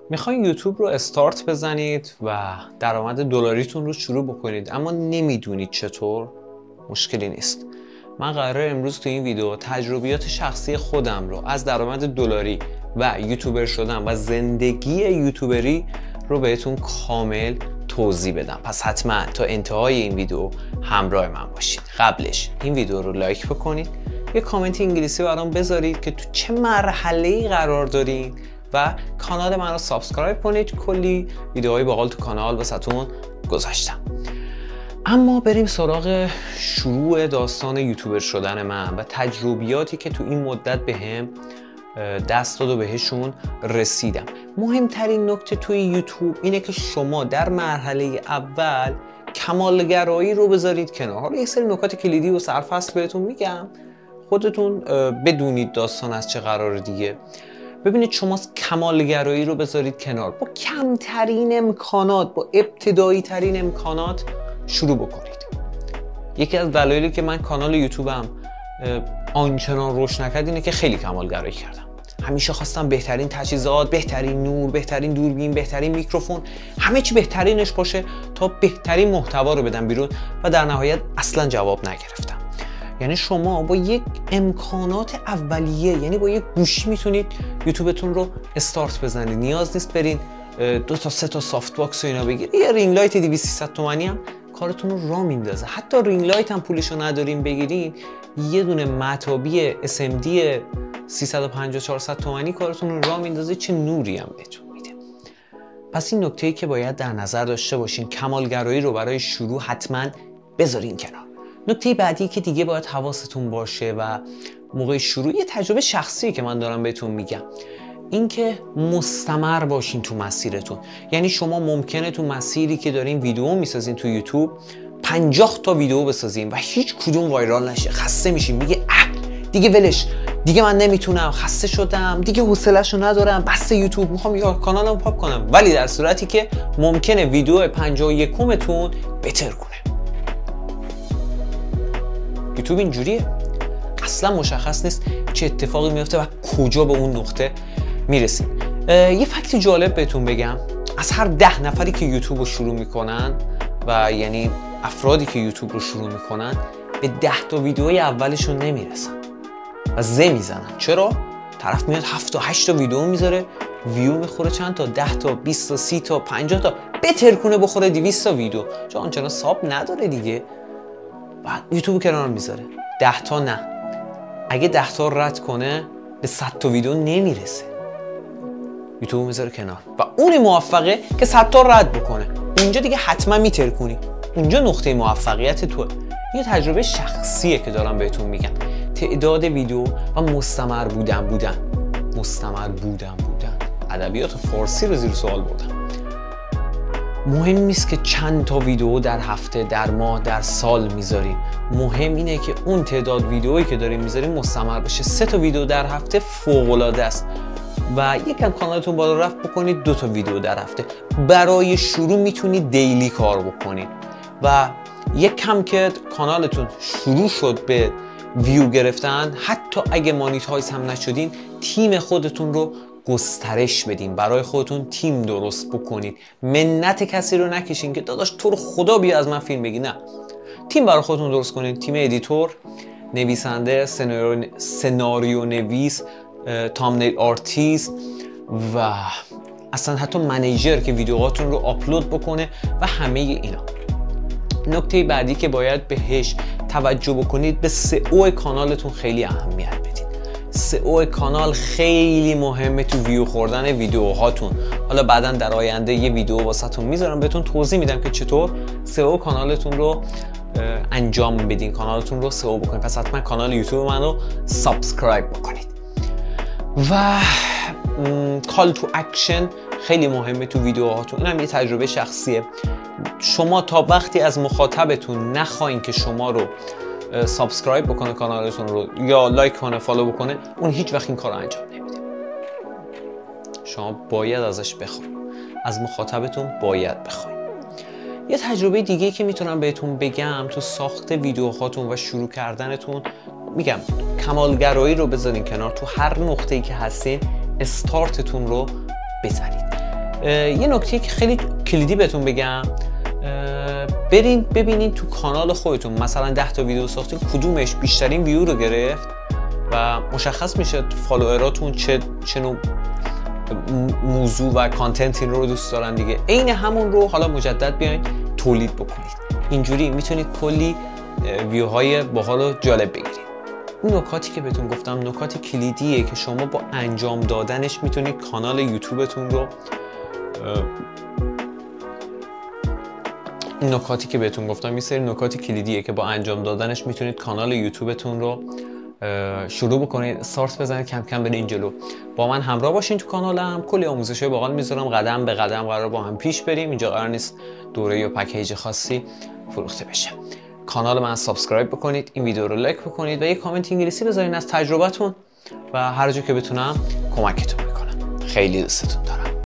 میخواین یوتیوب رو استارت بزنید و درآمد دلاریتون رو شروع بکنید اما نمیدونید چطور؟ مشکلی نیست. من قراره امروز تو این ویدیو تجربیات شخصی خودم رو از درآمد دلاری و یوتیوبر شدن و زندگی یوتیوبری رو بهتون کامل توضیح بدم. پس حتما تا انتهای این ویدیو همراه من باشید. قبلش این ویدیو رو لایک بکنید، یه کامنت انگلیسی برام بذارید که تو چه مرحله‌ای قرار دارین و کانال من رو سابسکرایب کنید. کلی ویدیوهای باحال تو کانال واسهتون گذاشتم. اما بریم سراغ شروع داستان یوتیوبر شدن من و تجربیاتی که تو این مدت بهم دست داد و بهشون رسیدم. مهمترین نکته توی یوتیوب اینه که شما در مرحله اول کمالگرایی رو بذارید کنار. حالا یک سری نکات کلیدی و سرفصل بهتون میگم، خودتون بدونید داستان از چه قرار دیگه. ببینید شما کمالگرایی رو بذارید کنار، با کمترین امکانات، با ابتدایی ترین امکانات شروع بکنید. یکی از دلایلی که من کانال یوتیوبم آنچنان رشد نکرد اینه که خیلی کمالگرایی کردم. همیشه خواستم بهترین تجهیزات، بهترین نور، بهترین دوربین، بهترین میکروفون، همه چی بهترینش باشه تا بهترین محتوا رو بدم بیرون و در نهایت اصلا جواب نگرفتم. یعنی شما با یک امکانات اولیه، یعنی با یک گوشی میتونید یوتیوبتون رو استارت بزنید. نیاز نیست برین 2 تا 3 تا سافت باکس و اینا بگیرید. یه رینگ لایت 200 تومانی هم کارتون رو راه میندازه. حتی رینگ لایت هم پولشو ندارین بگیرین، یه دونه مطابی SMD 350 400 تومانی کارتون رو راه میندازه، چه نوری هم بهتون میده. پس این نکته‌ای که باید در نظر داشته باشین، کمالگرایی رو برای شروع حتما بذارین کنار. نکته بعدی که دیگه باید حواستون باشه و موقع شروع، یه تجربه شخصی که من دارم بهتون میگم، اینکه مستمر باشین تو مسیرتون. یعنی شما ممکنه تو مسیری که دارین ویدیو میسازین تو یوتیوب 50 تا ویدیو بسازین و هیچ کدوم وایرال نشه. خسته میشین، میگه دیگه ولش، دیگه من نمیتونم، خسته شدم، دیگه حوصله‌شو ندارم، بس یوتیوب، میخوام یا کانالمو پاک کنم. ولی در صورتی که ممکنه ویدیو 51متون بهتر کنه. یوتیوب اینجوریه، اصلا مشخص نیست چه اتفاقی میفته و کجا به اون نقطه میرسیم. یه فکت جالب بهتون بگم، از هر 10 نفری که یوتیوب رو شروع میکنن و یعنی افرادی که یوتیوب رو شروع میکنن، به 10 تا ویدیوی اولشون نمیرسن و میزنن. چرا؟ طرف میاد 7 تا 8 تا ویدیو میذاره، ویو میخوره چند تا، 10 تا 20 تا 30 تا 50 تا، بهتر کنه بخوره 200 تا ویدیو، چون آنچنان ساب نداره دیگه. بعد یوتیوب کنار میذاره. 10 تا نه، اگه 10 تا رد کنه به 100 تا ویدیو نمیرسه. یوتیوب میذاره کنار و اون موفقه که 100 تا رد بکنه. اونجا دیگه حتما میترکونی، اونجا نقطه موفقیت توه. یه تجربه شخصیه که دارم بهتون میگم. تعداد ویدیو و مستمر بودن ادبیات فارسی رو زیر سوال بردم. مهم نیست که چند تا ویدیو در هفته، در ماه، در سال میذاریم. مهم اینه که اون تعداد ویدیویی که داریم میذاریم مستمر بشه. 3 تا ویدیو در هفته فوق العاده است و یکم کانالتون بالا رفت بکنید 2 تا ویدیو در هفته. برای شروع میتونید دیلی کار بکنید و یکم که کانالتون شروع شد به ویو گرفتن، حتی اگه مانیتایز هم نشدین، تیم خودتون رو گسترش بدین، برای خودتون تیم درست بکنید. منت کسی رو نکشین که داداش تو رو خدا بیا از من فیلم بگی. نه، تیم برای خودتون درست کنید. تیم ادیتور، نویسنده، سناریو نویس، تامنیل آرتیست و اصلا حتی منیجر که ویدیوهاتون رو آپلود بکنه و همه اینا. نکته بعدی که باید بهش توجه بکنید، به SEO کانالتون خیلی اهمیت بدید. SEO کانال خیلی مهمه تو ویو خوردن ویدیوهاتون. حالا بعداً در آینده یه ویدیو واسهتون میذارم، بهتون توضیح میدم که چطور SEO کانالتون رو انجام بدین، کانالتون رو SEO بکنید. پس حتما کانال یوتیوب من رو سابسکرایب بکنید. و کال تو اکشن خیلی مهمه تو ویدیوهاتون. اینم یه تجربه شخصیه. شما تا وقتی از مخاطبتون نخواین که شما رو سابسکرایب بکنه کانالتون رو یا لایک کنه، فالو بکنه، اون هیچ وقت این کار رو انجام نمیده. شما باید ازش بخواید، از مخاطبتون باید بخواید. یه تجربه دیگه که میتونم بهتون بگم تو ساخت ویدیوهاتون و شروع کردنتون، میگم کمالگرایی رو بذارین کنار. تو هر نقطه‌ای که هستین استارتتون رو بزنید. یه نکته که خیلی کلیدی بهتون بگم، برین ببینین تو کانال خودتون مثلا 10 تا ویدیو ساختین کدومش بیشترین ویو رو گرفت و مشخص میشه فالووراتون چه نوع موضوع و کانتنتی رو دوست دارن دیگه. عین همون رو حالا مجدد بیاین تولید بکنید. اینجوری میتونید کلی ویوهای باحال و جالب بگیرید. این نکاتی که بهتون گفتم نکات کلیدیه که شما با انجام دادنش میتونید کانال یوتیوبتون رو این نکاتی که بهتون گفتم یه سری نکات کلیدیه که با انجام دادنش میتونید کانال یوتیوبتون رو شروع بکنید، استارت بزنید، کم کم برین جلو. با من همراه باشین تو کانالم، کلی آموزش‌های باحال میذارم، قدم به قدم قرار با هم پیش بریم. اینجا قرار نیست دوره یا پکیج خاصی فروخته بشه. کانال من سابسکرایب بکنید، این ویدیو رو لایک بکنید و یه کامنت انگلیسی بذارین از تجربتون و هر جا که بتونم کمکتون میکنم. خیلی دوستتون دارم.